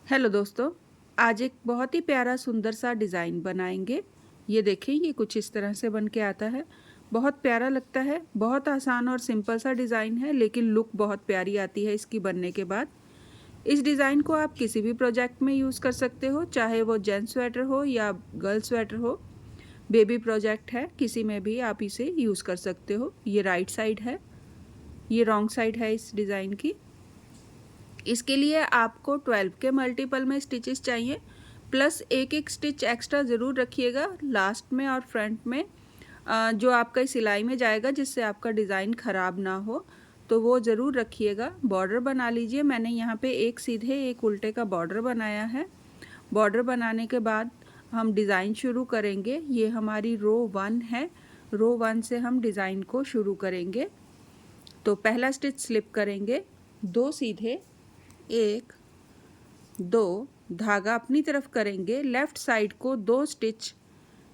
Hello दोस्तों, आज एक बहुत ही प्यारा सुंदर सा डिज़ाइन बनाएंगे। ये देखें, ये कुछ इस तरह से बन के आता है। बहुत प्यारा लगता है। बहुत आसान और सिंपल सा डिज़ाइन है, लेकिन लुक बहुत प्यारी आती है इसकी बनने के बाद। इस डिज़ाइन को आप किसी भी प्रोजेक्ट में यूज़ कर सकते हो, चाहे वो जेंट्स स्वेटर हो या गर्ल स्वेटर हो। बेबी प्रोजेक्ट है, किसी में भी आप इसे यूज़ कर सकते हो। ये राइट साइड है, ये रॉन्ग साइड है इस डिज़ाइन की। इसके लिए आपको 12 के मल्टीपल में स्टिचेस चाहिए, प्लस एक एक स्टिच एक्स्ट्रा ज़रूर रखिएगा लास्ट में और फ्रंट में, जो आपका सिलाई में जाएगा, जिससे आपका डिज़ाइन ख़राब ना हो, तो वो ज़रूर रखिएगा। बॉर्डर बना लीजिए। मैंने यहाँ पे एक सीधे एक उल्टे का बॉर्डर बनाया है। बॉर्डर बनाने के बाद हम डिज़ाइन शुरू करेंगे। ये हमारी रो 1 है। रो 1 से हम डिज़ाइन को शुरू करेंगे। तो पहला स्टिच स्लिप करेंगे, 2 सीधे, 1 2, धागा अपनी तरफ करेंगे, लेफ़्ट साइड को 2 स्टिच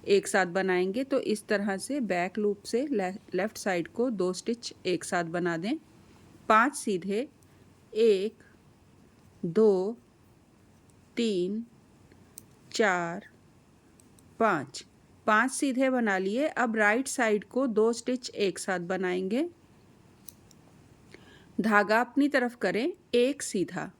एक साथ बनाएंगे। तो इस तरह से बैक लूप से लेफ़्ट साइड को 2 स्टिच एक साथ बना दें। 5 सीधे, 1 2 3 4 5, 5 सीधे बना लिए। अब राइट साइड को 2 स्टिच एक साथ बनाएंगे। धागा अपनी तरफ करें, 1 सीधा।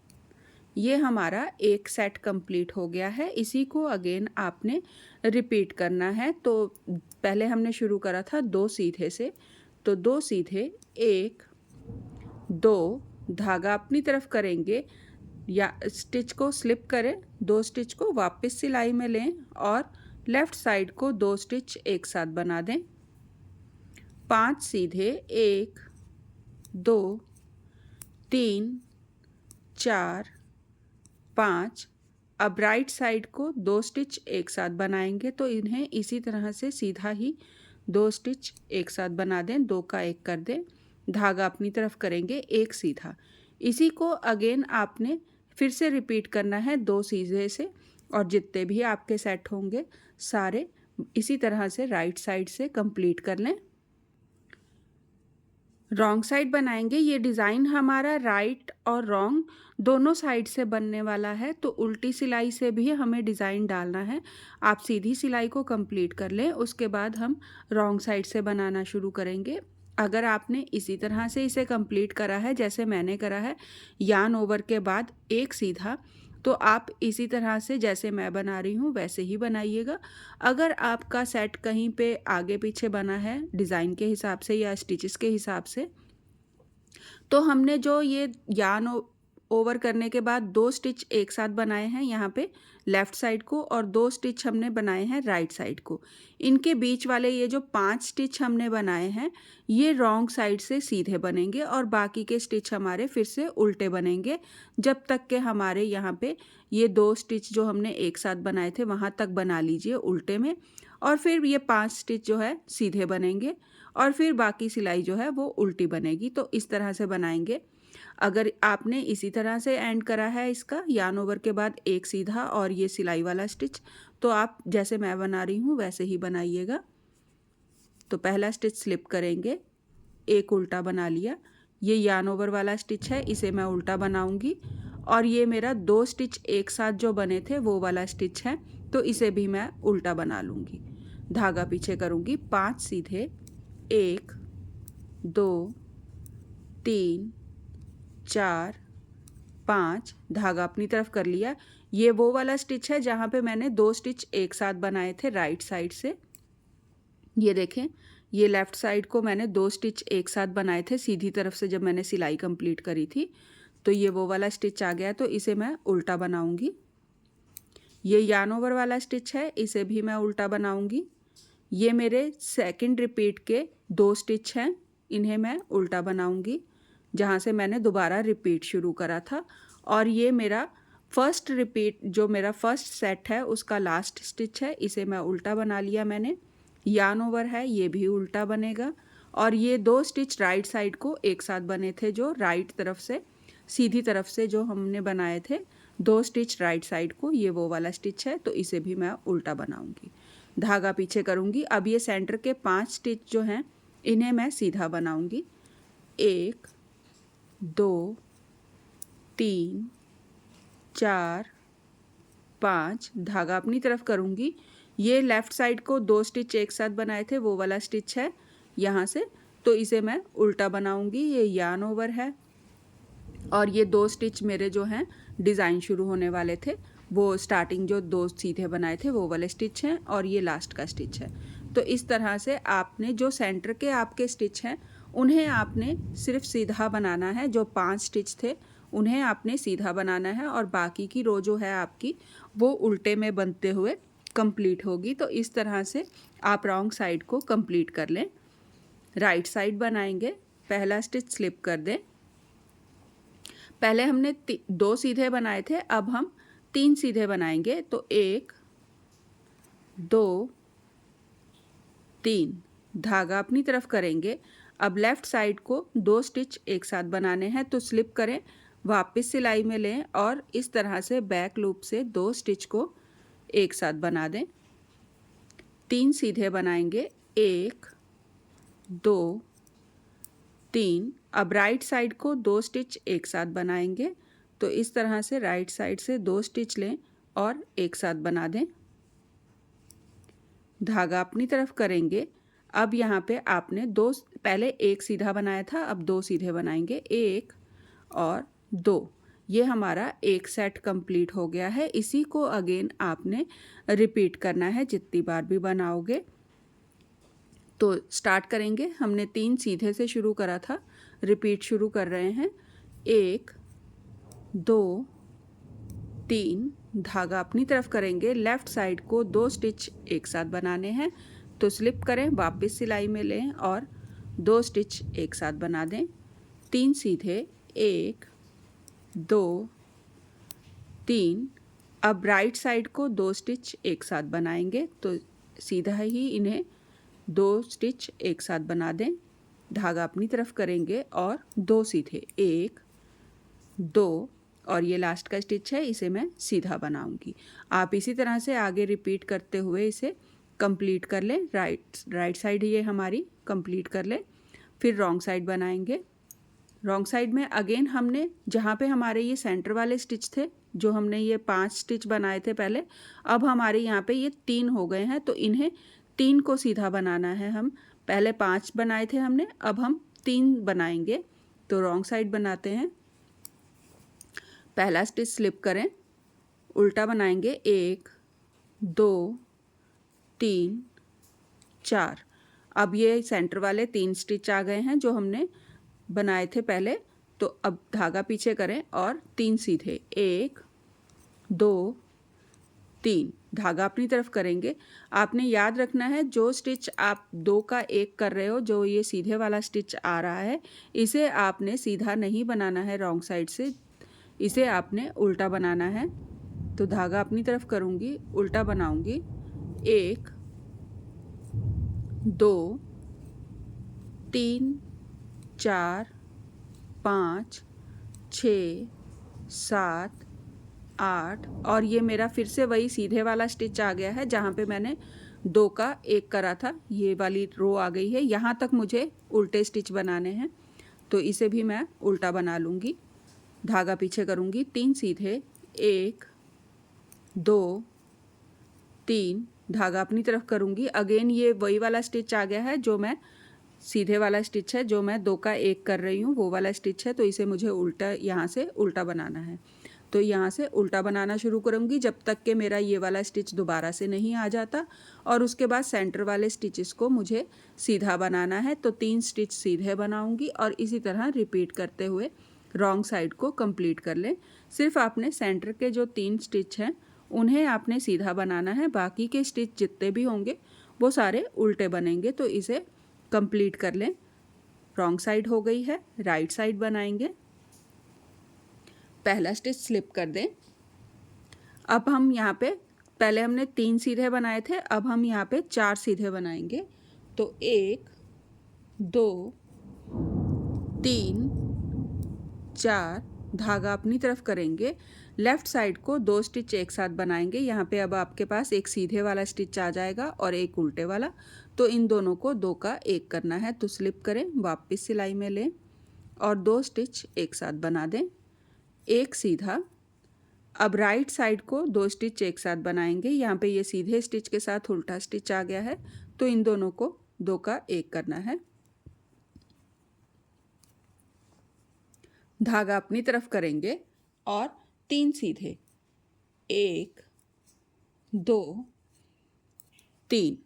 ये हमारा एक सेट कंप्लीट हो गया है। इसी को अगेन आपने रिपीट करना है। तो पहले हमने शुरू करा था 2 सीधे से, तो 2 सीधे, 1 2, धागा अपनी तरफ करेंगे या स्टिच को स्लिप करें, 2 स्टिच को वापस सिलाई में लें और लेफ़्ट साइड को 2 स्टिच एक साथ बना दें। 5 सीधे, 1 2 3 4 5। अब राइट साइड को 2 स्टिच एक साथ बनाएंगे। तो इन्हें इसी तरह से सीधा ही 2 स्टिच एक साथ बना दें, 2 का 1 कर दें। धागा अपनी तरफ करेंगे, 1 सीधा। इसी को अगेन आपने फिर से रिपीट करना है 2 सीधे से, और जितने भी आपके सेट होंगे सारे इसी तरह से राइट साइड से कंप्लीट कर लें। रॉन्ग साइड बनाएंगे। ये डिज़ाइन हमारा राइट और रॉन्ग दोनों साइड से बनने वाला है, तो उल्टी सिलाई से भी हमें डिज़ाइन डालना है। आप सीधी सिलाई को कंप्लीट कर लें, उसके बाद हम रॉन्ग साइड से बनाना शुरू करेंगे। अगर आपने इसी तरह से इसे कंप्लीट करा है जैसे मैंने करा है, यार्न ओवर के बाद एक सीधा, तो आप इसी तरह से जैसे मैं बना रही हूँ वैसे ही बनाइएगा। अगर आपका सेट कहीं पे आगे पीछे बना है डिज़ाइन के हिसाब से या स्टिचेस के हिसाब से, तो हमने जो ये यार्न ओवर करने के बाद 2 स्टिच एक साथ बनाए हैं यहाँ पे लेफ़्ट साइड को, और 2 स्टिच हमने बनाए हैं राइट साइड को, इनके बीच वाले ये जो 5 स्टिच हमने बनाए हैं ये रॉन्ग साइड से सीधे बनेंगे और बाकी के स्टिच हमारे फिर से उल्टे बनेंगे, जब तक के हमारे यहाँ पे ये 2 स्टिच जो हमने एक साथ बनाए थे वहाँ तक बना लीजिए उल्टे में, और फिर ये 5 स्टिच जो है सीधे बनेंगे और फिर बाकी सिलाई जो है वो उल्टी बनेगी। तो इस तरह से बनाएंगे। अगर आपने इसी तरह से एंड करा है इसका यार्न ओवर के बाद एक सीधा और ये सिलाई वाला स्टिच, तो आप जैसे मैं बना रही हूँ वैसे ही बनाइएगा। तो पहला स्टिच स्लिप करेंगे, एक उल्टा बना लिया। ये यार्न ओवर वाला स्टिच है, इसे मैं उल्टा बनाऊंगी, और ये मेरा 2 स्टिच एक साथ जो बने थे वो वाला स्टिच है, तो इसे भी मैं उल्टा बना लूँगी। धागा पीछे करूँगी, 5 सीधे, 1 2 3 4 5, धागा अपनी तरफ कर लिया। ये वो वाला स्टिच है जहाँ पे मैंने 2 स्टिच एक साथ बनाए थे राइट साइड से। ये देखें, ये लेफ़्ट साइड को मैंने 2 स्टिच एक साथ बनाए थे सीधी तरफ से जब मैंने सिलाई कंप्लीट करी थी, तो ये वो वाला स्टिच आ गया, तो इसे मैं उल्टा बनाऊंगी। ये यार्न ओवर वाला स्टिच है, इसे भी मैं उल्टा बनाऊंगी। ये मेरे सेकंड रिपीट के 2 स्टिच हैं, इन्हें मैं उल्टा बनाऊंगी जहाँ से मैंने दोबारा रिपीट शुरू करा था। और ये मेरा फर्स्ट रिपीट जो मेरा फर्स्ट सेट है उसका लास्ट स्टिच है, इसे मैं उल्टा बना लिया मैंने। यार्न ओवर है, ये भी उल्टा बनेगा। और ये 2 स्टिच राइट साइड को एक साथ बने थे जो राइट तरफ से सीधी तरफ से जो हमने बनाए थे, 2 स्टिच राइट साइड को, ये वो वाला स्टिच है, तो इसे भी मैं उल्टा बनाऊंगी। धागा पीछे करूंगी। अब ये सेंटर के 5 स्टिच जो हैं इन्हें मैं सीधा बनाऊंगी। 1 2 3 4 5 धागा अपनी तरफ करूँगी। ये लेफ़्ट साइड को 2 स्टिच एक साथ बनाए थे वो वाला स्टिच है यहाँ से, तो इसे मैं उल्टा बनाऊँगी। ये यार्न ओवर है और ये 2 स्टिच मेरे जो हैं डिज़ाइन शुरू होने वाले थे, वो स्टार्टिंग जो 2 सीधे बनाए थे वो वाले स्टिच हैं और ये लास्ट का स्टिच है। तो इस तरह से आपने जो सेंटर के आपके स्टिच हैं उन्हें आपने सिर्फ सीधा बनाना है। जो 5 स्टिच थे उन्हें आपने सीधा बनाना है और बाकी की रो जो है आपकी वो उल्टे में बनते हुए कंप्लीट होगी। तो इस तरह से आप रॉन्ग साइड को कंप्लीट कर लें। राइट साइड बनाएंगे। पहला स्टिच स्लिप कर दें। पहले हमने 2 सीधे बनाए थे, अब हम 3 सीधे बनाएंगे। तो 1 2 3 धागा अपनी तरफ करेंगे। अब लेफ़्ट साइड को 2 स्टिच एक साथ बनाने हैं, तो स्लिप करें, वापस सिलाई में लें और इस तरह से बैक लूप से 2 स्टिच को एक साथ बना दें। 3 सीधे बनाएंगे। 1 2 3। अब राइट साइड को 2 स्टिच एक साथ बनाएंगे। तो इस तरह से राइट साइड से 2 स्टिच लें और एक साथ बना दें। धागा अपनी तरफ करेंगे। अब यहाँ पे आपने 2 पहले 1 सीधा बनाया था, अब 2 सीधे बनाएंगे। 1 और 2। ये हमारा एक सेट कंप्लीट हो गया है। इसी को अगेन आपने रिपीट करना है जितनी बार भी बनाओगे। तो स्टार्ट करेंगे। हमने 3 सीधे से शुरू करा था, रिपीट शुरू कर रहे हैं। 1 2 3 धागा अपनी तरफ करेंगे। लेफ़्ट साइड को 2 स्टिच एक साथ बनाने हैं, तो स्लिप करें, वापस सिलाई में लें और 2 स्टिच एक साथ बना दें। 3 सीधे। 1 2 3। अब राइट साइड को 2 स्टिच एक साथ बनाएंगे, तो सीधा ही इन्हें 2 स्टिच एक साथ बना दें। धागा अपनी तरफ करेंगे और 2 सीधे। 1 2 और ये लास्ट का स्टिच है, इसे मैं सीधा बनाऊंगी। आप इसी तरह से आगे रिपीट करते हुए इसे कंप्लीट कर लें। राइट साइड ये हमारी कंप्लीट कर लें। फिर रॉन्ग साइड बनाएंगे। रॉन्ग साइड में अगेन हमने जहाँ पे हमारे ये सेंटर वाले स्टिच थे, जो हमने ये 5 स्टिच बनाए थे पहले, अब हमारे यहाँ पे ये 3 हो गए हैं, तो इन्हें 3 को सीधा बनाना है। हम पहले 5 बनाए थे हमने, अब हम 3 बनाएंगे। तो रॉन्ग साइड बनाते हैं। पहला स्टिच स्लिप करें, उल्टा बनाएंगे। 1 2 3 4। अब ये सेंटर वाले 3 स्टिच आ गए हैं जो हमने बनाए थे पहले। तो अब धागा पीछे करें और 3 सीधे। 1 2 3 धागा अपनी तरफ करेंगे। आपने याद रखना है जो स्टिच आप 2 का 1 कर रहे हो, जो ये सीधे वाला स्टिच आ रहा है, इसे आपने सीधा नहीं बनाना है रॉन्ग साइड से, इसे आपने उल्टा बनाना है। तो धागा अपनी तरफ करूँगी, उल्टा बनाऊँगी। 1 2 3 4 5 6 7 8 और ये मेरा फिर से वही सीधे वाला स्टिच आ गया है जहाँ पे मैंने 2 का 1 करा था। ये वाली रो आ गई है। यहाँ तक मुझे उल्टे स्टिच बनाने हैं, तो इसे भी मैं उल्टा बना लूँगी। धागा पीछे करूँगी। 3 सीधे। 1 2 3 धागा अपनी तरफ करूँगी। अगेन ये वही वाला स्टिच आ गया है जो मैं सीधे वाला स्टिच है, जो मैं 2 का 1 कर रही हूँ वो वाला स्टिच है। तो इसे मुझे उल्टा, यहाँ से उल्टा बनाना है। तो यहाँ से उल्टा बनाना शुरू करूँगी जब तक कि मेरा ये वाला स्टिच दोबारा से नहीं आ जाता, और उसके बाद सेंटर वाले स्टिचेस को मुझे सीधा बनाना है। तो 3 स्टिच सीधे बनाऊँगी और इसी तरह रिपीट करते हुए रॉन्ग साइड को कंप्लीट कर लें। सिर्फ आपने सेंटर के जो 3 स्टिच हैं उन्हें आपने सीधा बनाना है, बाकी के स्टिच जितने भी होंगे वो सारे उल्टे बनेंगे। तो इसे कंप्लीट कर लें। रॉन्ग साइड हो गई है। राइट साइड बनाएंगे। पहला स्टिच स्लिप कर दें। अब हम यहाँ पे, पहले हमने 3 सीधे बनाए थे, अब हम यहाँ पे 4 सीधे बनाएंगे। तो 1 2 3 4 धागा अपनी तरफ करेंगे। लेफ़्ट साइड को 2 स्टिच एक साथ बनाएंगे। यहाँ पे अब आपके पास एक सीधे वाला स्टिच आ जाएगा और एक उल्टे वाला, तो इन दोनों को 2 का 1 करना है। तो स्लिप करें, वापस सिलाई में लें और 2 स्टिच एक साथ बना दें। 1 सीधा। अब राइट साइड को 2 स्टिच एक साथ बनाएंगे। यहाँ पे ये सीधे स्टिच के साथ उल्टा स्टिच आ गया है, तो इन दोनों को 2 का 1 करना है। धागा अपनी तरफ करेंगे और 3 सीधे, 1 2 3।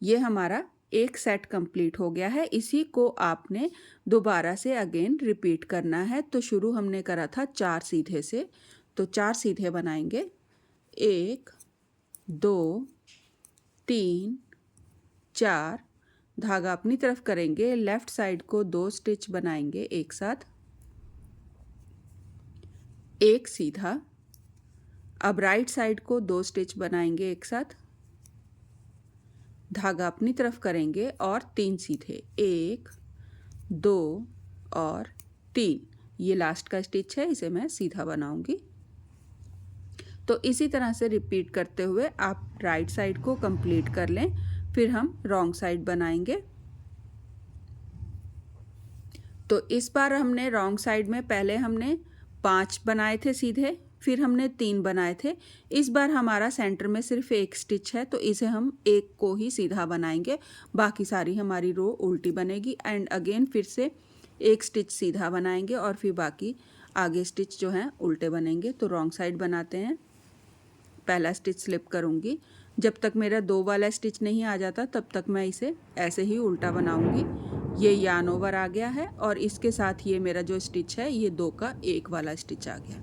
ये हमारा एक सेट कंप्लीट हो गया है। इसी को आपने दोबारा से अगेन रिपीट करना है। तो शुरू हमने करा था 4 सीधे से, तो 4 सीधे बनाएंगे, 1 2 3 4। धागा अपनी तरफ करेंगे, लेफ्ट साइड को 2 स्टिच बनाएंगे एक साथ, एक सीधा। अब राइट साइड को 2 स्टिच बनाएंगे एक साथ, धागा अपनी तरफ करेंगे और 3 सीधे, 1 2 और 3। ये लास्ट का स्टिच है, इसे मैं सीधा बनाऊंगी। तो इसी तरह से रिपीट करते हुए आप राइट साइड को कंप्लीट कर लें, फिर हम रॉन्ग साइड बनाएंगे। तो इस बार हमने रॉन्ग साइड में पहले हमने 5 बनाए थे सीधे, फिर हमने 3 बनाए थे। इस बार हमारा सेंटर में सिर्फ 1 स्टिच है, तो इसे हम 1 को ही सीधा बनाएंगे, बाकी सारी हमारी रो उल्टी बनेगी। एंड अगेन फिर से 1 स्टिच सीधा बनाएंगे और फिर बाकी आगे स्टिच जो हैं उल्टे बनेंगे। तो रॉन्ग साइड बनाते हैं। पहला स्टिच स्लिप करूँगी, जब तक मेरा 2 वाला स्टिच नहीं आ जाता तब तक मैं इसे ऐसे ही उल्टा बनाऊँगी। ये यार्न ओवर आ गया है और इसके साथ ये मेरा जो स्टिच है ये 2 का 1 वाला स्टिच आ गया।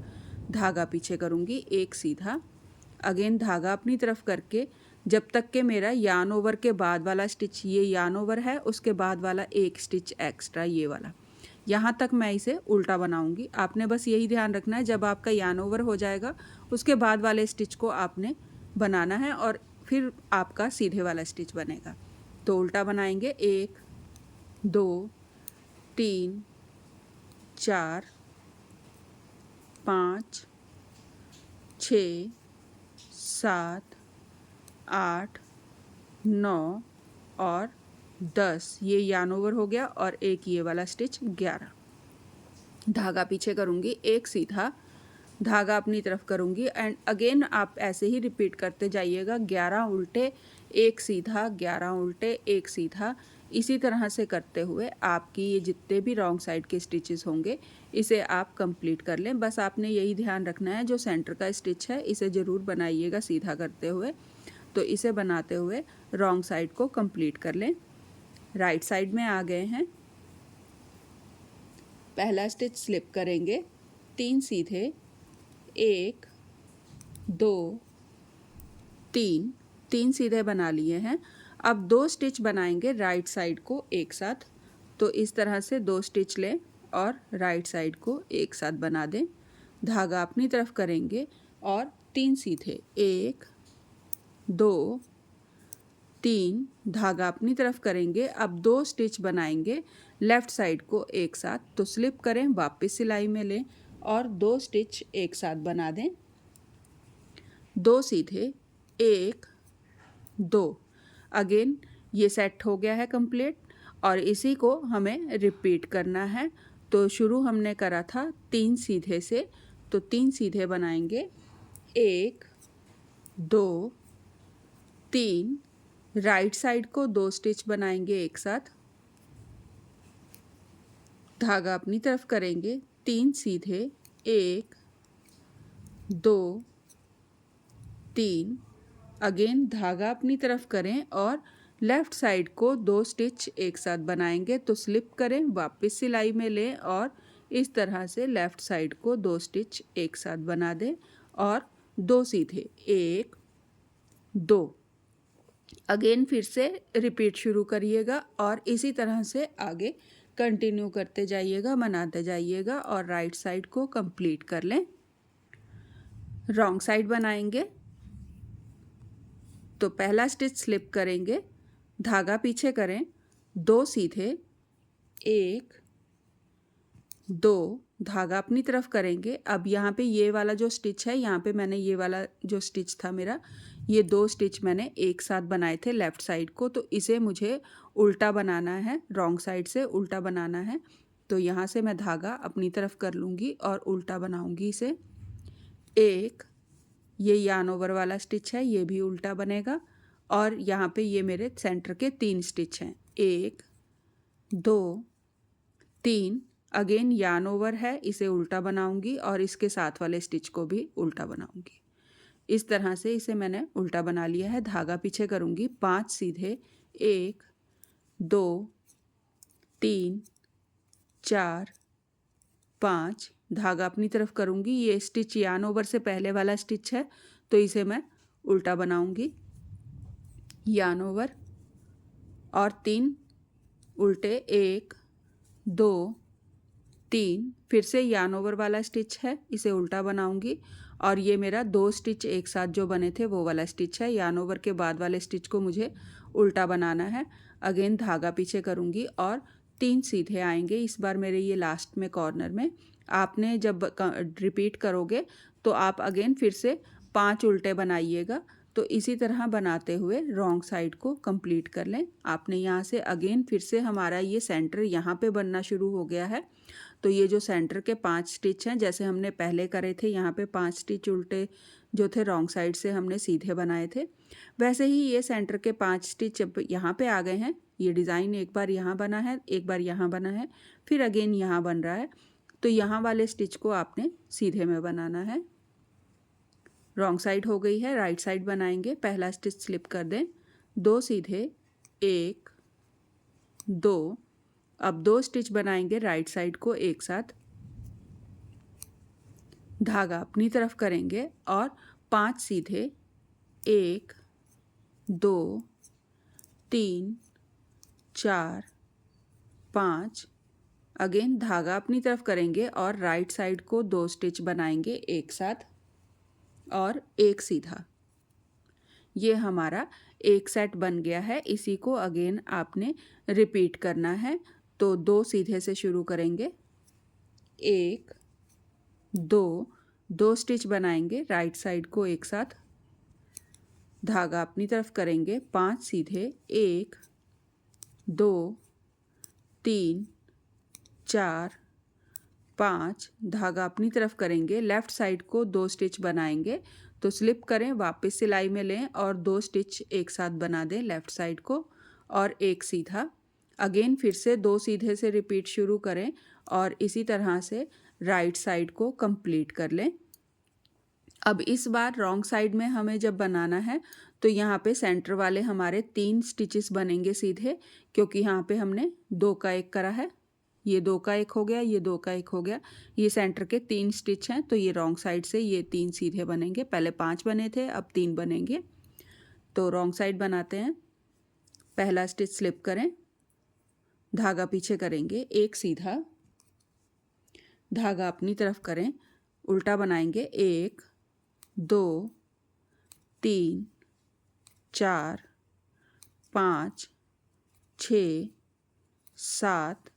धागा पीछे करूँगी, 1 सीधा, अगेन धागा अपनी तरफ करके जब तक कि मेरा यार्न ओवर के बाद वाला स्टिच, ये यार्न ओवर है, उसके बाद वाला 1 स्टिच एक्स्ट्रा ये वाला, यहाँ तक मैं इसे उल्टा बनाऊंगी। आपने बस यही ध्यान रखना है, जब आपका यार्न ओवर हो जाएगा उसके बाद वाले स्टिच को आपने बनाना है और फिर आपका सीधे वाला स्टिच बनेगा। तो उल्टा बनाएंगे, 1 2 3 4 5 6 7 8 9 और 10। ये यार्न ओवर हो गया और एक ये वाला स्टिच 11। धागा पीछे करूँगी, 1 सीधा, धागा अपनी तरफ करूँगी एंड अगेन आप ऐसे ही रिपीट करते जाइएगा, 11 उल्टे 1 सीधा, 11 उल्टे 1 सीधा। इसी तरह से करते हुए आपकी ये जितने भी रॉन्ग साइड के स्टिचेस होंगे इसे आप कंप्लीट कर लें। बस आपने यही ध्यान रखना है, जो सेंटर का स्टिच है इसे ज़रूर बनाइएगा सीधा करते हुए। तो इसे बनाते हुए रॉन्ग साइड को कंप्लीट कर लें। राइट साइड में आ गए हैं। पहला स्टिच स्लिप करेंगे, 3 सीधे, 1 2 3, 3 सीधे बना लिए हैं। अब 2 स्टिच बनाएंगे राइट साइड को एक साथ। तो इस तरह से 2 स्टिच लें और राइट साइड को एक साथ बना दें। धागा अपनी तरफ करेंगे और 3 सीधे, 1 2 3, धागा अपनी तरफ करेंगे। अब 2 स्टिच बनाएंगे लेफ़्ट साइड को एक साथ। तो स्लिप करें, वापस सिलाई में लें और 2 स्टिच एक साथ बना दें। 2 सीधे, 1 2। अगेन ये सेट हो गया है कंप्लीट और इसी को हमें रिपीट करना है। तो शुरू हमने करा था 3 सीधे से, तो 3 सीधे बनाएंगे, 1 2 3। राइट साइड को 2 स्टिच बनाएंगे एक साथ, धागा अपनी तरफ करेंगे, 3 सीधे, 1 2 3। अगेन धागा अपनी तरफ करें और लेफ़्ट साइड को 2 स्टिच एक साथ बनाएंगे। तो स्लिप करें, वापस सिलाई में लें और इस तरह से लेफ़्ट साइड को 2 स्टिच एक साथ बना दें और 2 सीधे, 1 2। अगेन फिर से रिपीट शुरू करिएगा और इसी तरह से आगे कंटिन्यू करते जाइएगा, बनाते जाइएगा और राइट साइड को कंप्लीट कर लें। रॉन्ग साइड बनाएंगे तो पहला स्टिच स्लिप करेंगे, धागा पीछे करें, 2 सीधे, 1 2, धागा अपनी तरफ करेंगे। अब यहाँ पे ये वाला जो स्टिच है, यहाँ पे मैंने ये वाला जो स्टिच था मेरा, ये 2 स्टिच मैंने एक साथ बनाए थे लेफ़्ट साइड को। तो इसे मुझे उल्टा बनाना है, रॉन्ग साइड से उल्टा बनाना है। तो यहाँ से मैं धागा अपनी तरफ कर लूँगी और उल्टा बनाऊँगी इसे, 1 ये यार्न ओवर वाला स्टिच है, ये भी उल्टा बनेगा। और यहाँ पे ये मेरे सेंटर के 3 स्टिच हैं, 1 2 3। अगेन यार्न ओवर है, इसे उल्टा बनाऊंगी और इसके साथ वाले स्टिच को भी उल्टा बनाऊंगी। इस तरह से इसे मैंने उल्टा बना लिया है। धागा पीछे करूंगी, 5 सीधे, 1 2 3 4 5। धागा अपनी तरफ करूंगी, ये स्टिच यार्न ओवर से पहले वाला स्टिच है तो इसे मैं उल्टा बनाऊंगी। यार्न ओवर और 3 उल्टे, 1 2 3। फिर से यार्न ओवर वाला स्टिच है, इसे उल्टा बनाऊंगी और ये मेरा 2 स्टिच एक साथ जो बने थे वो वाला स्टिच है। यार्न ओवर के बाद वाले स्टिच को मुझे उल्टा बनाना है। अगेन धागा पीछे करूंगी और 3 सीधे आएंगे इस बार मेरे ये लास्ट में कॉर्नर में। आपने जब रिपीट करोगे तो आप अगेन फिर से 5 उल्टे बनाइएगा। तो इसी तरह बनाते हुए रॉन्ग साइड को कंप्लीट कर लें। आपने यहाँ से अगेन फिर से हमारा ये सेंटर यहाँ पे बनना शुरू हो गया है। तो ये जो सेंटर के 5 स्टिच हैं, जैसे हमने पहले करे थे, यहाँ पे 5 स्टिच उल्टे जो थे रॉन्ग साइड से हमने सीधे बनाए थे, वैसे ही ये सेंटर के 5 स्टिच अब यहाँ पे आ गए हैं। ये डिज़ाइन एक बार यहाँ बना है, एक बार यहाँ बना है, फिर अगेन यहाँ बन रहा है। तो यहाँ वाले स्टिच को आपने सीधे में बनाना है। रॉन्ग साइड हो गई है, राइट साइड बनाएंगे। पहला स्टिच स्लिप कर दें, 2 सीधे, 1 2। अब 2 स्टिच बनाएंगे राइट साइड को एक साथ। धागा अपनी तरफ करेंगे और 5 सीधे, 1 2 3 4 5। अगेन धागा अपनी तरफ करेंगे और राइट साइड को 2 स्टिच बनाएंगे एक साथ और एक सीधा। ये हमारा एक सेट बन गया है। इसी को अगेन आपने रिपीट करना है। तो 2 सीधे से शुरू करेंगे, 1 2 स्टिच बनाएंगे राइट साइड को एक साथ। धागा अपनी तरफ करेंगे, 5 सीधे, 1 2 3 4 5। धागा अपनी तरफ करेंगे, लेफ़्ट साइड को 2 स्टिच बनाएंगे। तो स्लिप करें, वापस सिलाई में लें और 2 स्टिच एक साथ बना दें लेफ़्ट साइड को और एक सीधा। अगेन फिर से 2 सीधे से रिपीट शुरू करें और इसी तरह से राइट साइड को कंप्लीट कर लें। अब इस बार रॉन्ग साइड में हमें जब बनाना है तो यहाँ पे सेंटर वाले हमारे 3 स्टिचेस बनेंगे सीधे, क्योंकि यहाँ पे हमने 2 का 1 करा है। ये 2 का 1 हो गया, ये 2 का 1 हो गया। ये सेंटर के 3 स्टिच हैं, तो ये रॉन्ग साइड से ये 3 सीधे बनेंगे। पहले 5 बने थे, अब 3 बनेंगे। तो रॉन्ग साइड बनाते हैं। पहला स्टिच स्लिप करें, धागा पीछे करेंगे, एक सीधा, धागा अपनी तरफ करें, उल्टा बनाएंगे, 1 2 3 4 5 6 7।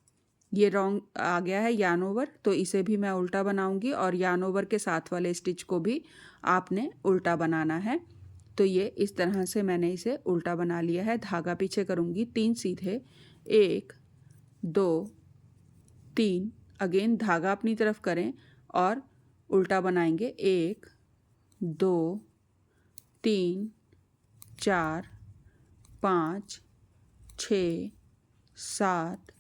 ये रॉन्ग आ गया है यार्न ओवर, तो इसे भी मैं उल्टा बनाऊंगी और यार्न ओवर के साथ वाले स्टिच को भी आपने उल्टा बनाना है। तो ये इस तरह से मैंने इसे उल्टा बना लिया है। धागा पीछे करूंगी, 3 सीधे, 1 2 3। अगेन धागा अपनी तरफ करें और उल्टा बनाएंगे, 1 2 3 4 5 6 7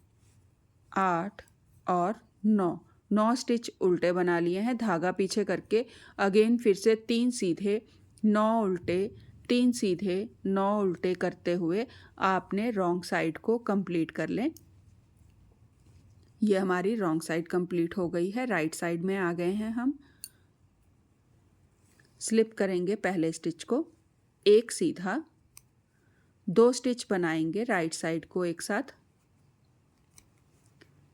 8 और 9 स्टिच उल्टे बना लिए हैं धागा पीछे करके। अगेन फिर से 3 सीधे, 9 उल्टे, 3 सीधे, 9 उल्टे करते हुए आपने रॉन्ग साइड को कंप्लीट कर लें। ये हमारी रॉन्ग साइड कंप्लीट हो गई है। राइट साइड में आ गए हैं हम। स्लिप करेंगे पहले स्टिच को, एक सीधा, 2 स्टिच बनाएंगे राइट साइड को एक साथ,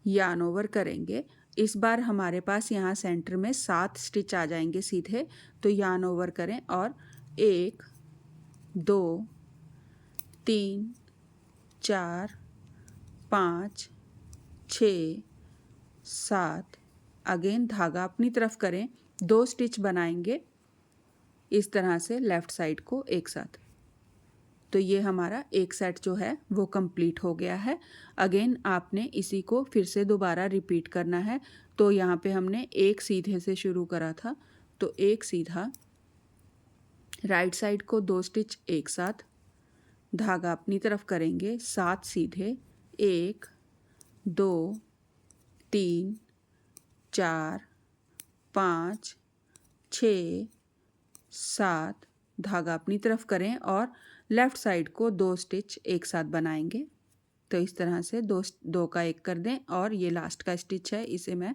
यार्न ओवर करेंगे। इस बार हमारे पास यहाँ सेंटर में 7 स्टिच आ जाएंगे सीधे। तो यार्न ओवर करें और 1 2 3 4 5 6 7। अगेन धागा अपनी तरफ करें, 2 स्टिच बनाएंगे इस तरह से लेफ़्ट साइड को एक साथ। तो ये हमारा एक सेट जो है वो कंप्लीट हो गया है। अगेन आपने इसी को फिर से दोबारा रिपीट करना है। तो यहाँ पे हमने एक सीधे से शुरू करा था, तो एक सीधा, राइट साइड को 2 स्टिच एक साथ, धागा अपनी तरफ करेंगे 7 सीधे, 1 2 3 4 5 6 7, धागा अपनी तरफ करें और लेफ़्ट साइड को 2 स्टिच एक साथ बनाएंगे। तो इस तरह से दो का एक कर दें और ये लास्ट का स्टिच है, इसे मैं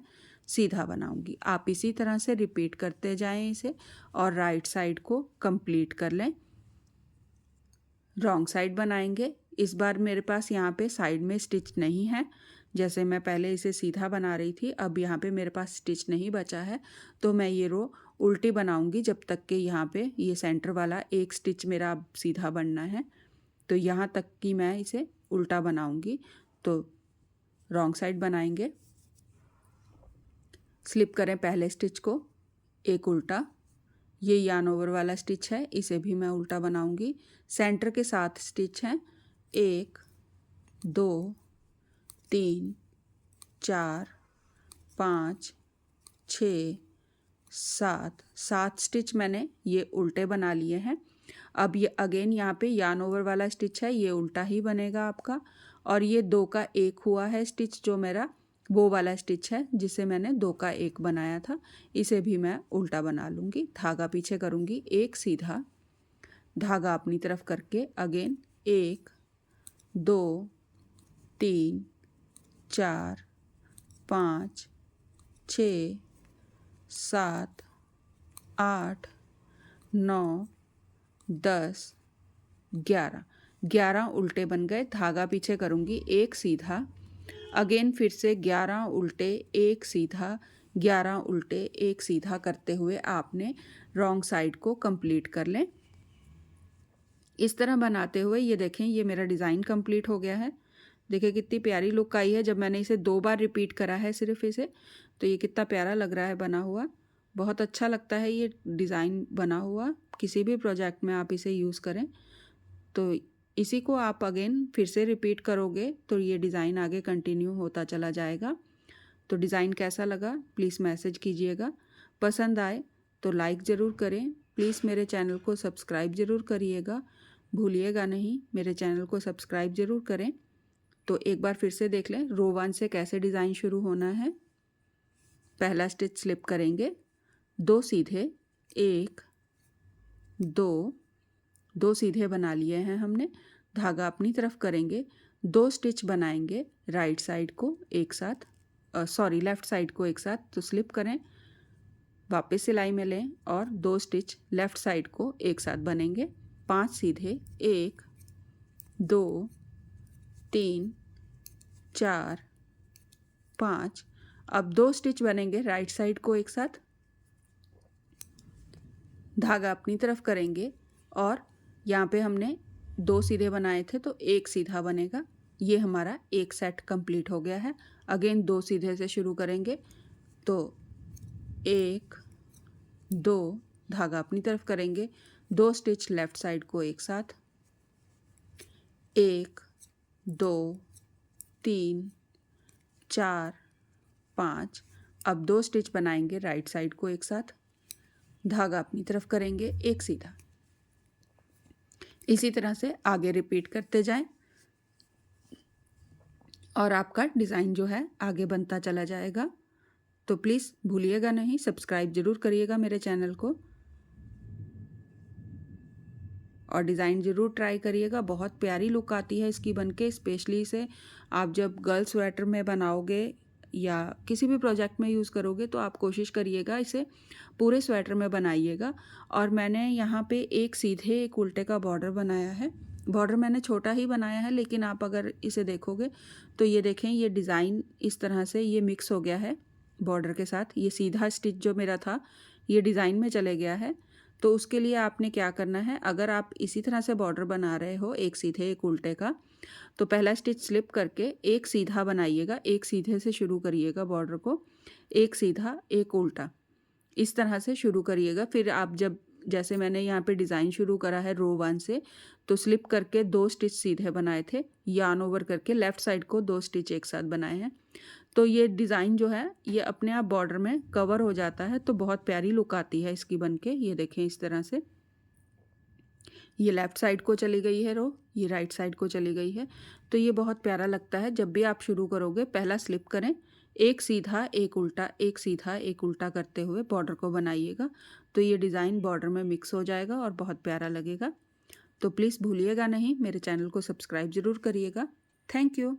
सीधा बनाऊंगी। आप इसी तरह से रिपीट करते जाएं इसे और राइट साइड को कंप्लीट कर लें। रॉन्ग साइड बनाएंगे। इस बार मेरे पास यहाँ पे साइड में स्टिच नहीं है, जैसे मैं पहले इसे सीधा बना रही थी, अब यहाँ पे मेरे पास स्टिच नहीं बचा है, तो मैं ये रो उल्टी बनाऊंगी जब तक कि यहाँ पे ये सेंटर वाला एक स्टिच मेरा अब सीधा बनना है। तो यहाँ तक कि मैं इसे उल्टा बनाऊंगी। तो रॉन्ग साइड बनाएंगे, स्लिप करें पहले स्टिच को, एक उल्टा, ये यार्न ओवर वाला स्टिच है, इसे भी मैं उल्टा बनाऊंगी। सेंटर के 7 स्टिच हैं, 1 2 3 4 5 6 7 स्टिच मैंने ये उल्टे बना लिए हैं। अब ये अगेन यहाँ पे यार्न ओवर वाला स्टिच है, ये उल्टा ही बनेगा आपका। और ये 2 का 1 हुआ है स्टिच, जो मेरा वो वाला स्टिच है जिसे मैंने 2 का 1 बनाया था, इसे भी मैं उल्टा बना लूँगी। धागा पीछे करूँगी, एक सीधा, धागा अपनी तरफ करके अगेन 1 2 3 4 5 6 7 8 9 10 11 उल्टे बन गए। धागा पीछे करूँगी, एक सीधा, अगेन फिर से 11 उल्टे एक सीधा, 11 उल्टे एक सीधा करते हुए आपने रॉन्ग साइड को कंप्लीट कर लें। इस तरह बनाते हुए ये देखें, ये मेरा डिज़ाइन कंप्लीट हो गया है। देखिए कितनी प्यारी लुक आई है। जब मैंने इसे 2 बार रिपीट करा है सिर्फ इसे, तो ये कितना प्यारा लग रहा है बना हुआ। बहुत अच्छा लगता है ये डिज़ाइन बना हुआ। किसी भी प्रोजेक्ट में आप इसे यूज़ करें। तो इसी को आप अगेन फिर से रिपीट करोगे तो ये डिज़ाइन आगे कंटिन्यू होता चला जाएगा। तो डिज़ाइन कैसा लगा प्लीज़ मैसेज कीजिएगा। पसंद आए तो लाइक ज़रूर करें। प्लीज़ मेरे चैनल को सब्सक्राइब ज़रूर करिएगा, भूलिएगा नहीं, मेरे चैनल को सब्सक्राइब ज़रूर करें। तो एक बार फिर से देख लें रो 1 से कैसे डिज़ाइन शुरू होना है। पहला स्टिच स्लिप करेंगे, 2 सीधे, 1 2 सीधे बना लिए हैं हमने। धागा अपनी तरफ करेंगे, 2 स्टिच बनाएंगे राइट साइड को एक साथ, लेफ़्ट साइड को एक साथ। तो स्लिप करें, वापस सिलाई में लें और 2 स्टिच लेफ़्ट साइड को एक साथ बनेंगे। 5 सीधे, 1 2 3 4 5। अब 2 स्टिच बनेंगे राइट साइड को एक साथ, धागा अपनी तरफ करेंगे और यहाँ पे हमने 2 सीधे बनाए थे तो एक सीधा बनेगा। ये हमारा एक सेट कंप्लीट हो गया है। अगेन 2 सीधे से शुरू करेंगे, तो 1 2, धागा अपनी तरफ करेंगे, 2 स्टिच लेफ़्ट साइड को एक साथ, 1 2 3 4 5। अब 2 स्टिच बनाएंगे राइट साइड को एक साथ, धागा अपनी तरफ करेंगे, एक सीधा। इसी तरह से आगे रिपीट करते जाएं और आपका डिज़ाइन जो है आगे बनता चला जाएगा। तो प्लीज़ भूलिएगा नहीं, सब्सक्राइब ज़रूर करिएगा मेरे चैनल को और डिज़ाइन ज़रूर ट्राई करिएगा। बहुत प्यारी लुक आती है इसकी बनके। स्पेशली इसे आप जब गर्ल स्वेटर में बनाओगे या किसी भी प्रोजेक्ट में यूज़ करोगे तो आप कोशिश करिएगा इसे पूरे स्वेटर में बनाइएगा। और मैंने यहाँ पे एक सीधे एक उल्टे का बॉर्डर बनाया है। बॉर्डर मैंने छोटा ही बनाया है, लेकिन आप अगर इसे देखोगे तो ये देखें, ये डिज़ाइन इस तरह से ये मिक्स हो गया है बॉर्डर के साथ। ये सीधा स्टिच जो मेरा था ये डिज़ाइन में चले गया है। तो उसके लिए आपने क्या करना है, अगर आप इसी तरह से बॉर्डर बना रहे हो एक सीधे एक उल्टे का, तो पहला स्टिच स्लिप करके एक सीधा बनाइएगा, एक सीधे से शुरू करिएगा बॉर्डर को, एक सीधा एक उल्टा, इस तरह से शुरू करिएगा। फिर आप जब जैसे मैंने यहाँ पे डिज़ाइन शुरू करा है रो 1 से, तो स्लिप करके 2 स्टिच सीधे बनाए थे, यार्न ओवर करके लेफ़्ट साइड को 2 स्टिच एक साथ बनाए हैं। तो ये डिज़ाइन जो है ये अपने आप बॉर्डर में कवर हो जाता है, तो बहुत प्यारी लुक आती है इसकी बनके। ये देखें इस तरह से ये लेफ़्ट साइड को चली गई है रो, ये राइट साइड को चली गई है। तो ये बहुत प्यारा लगता है। जब भी आप शुरू करोगे पहला स्लिप करें, एक सीधा, एक उल्टा, एक सीधा, एक उल्टा करते हुए बॉर्डर को बनाइएगा। तो ये डिज़ाइन बॉर्डर में मिक्स हो जाएगा और बहुत प्यारा लगेगा। तो प्लीज़ भूलिएगा नहीं, मेरे चैनल को सब्सक्राइब ज़रूर करिएगा। Thank you.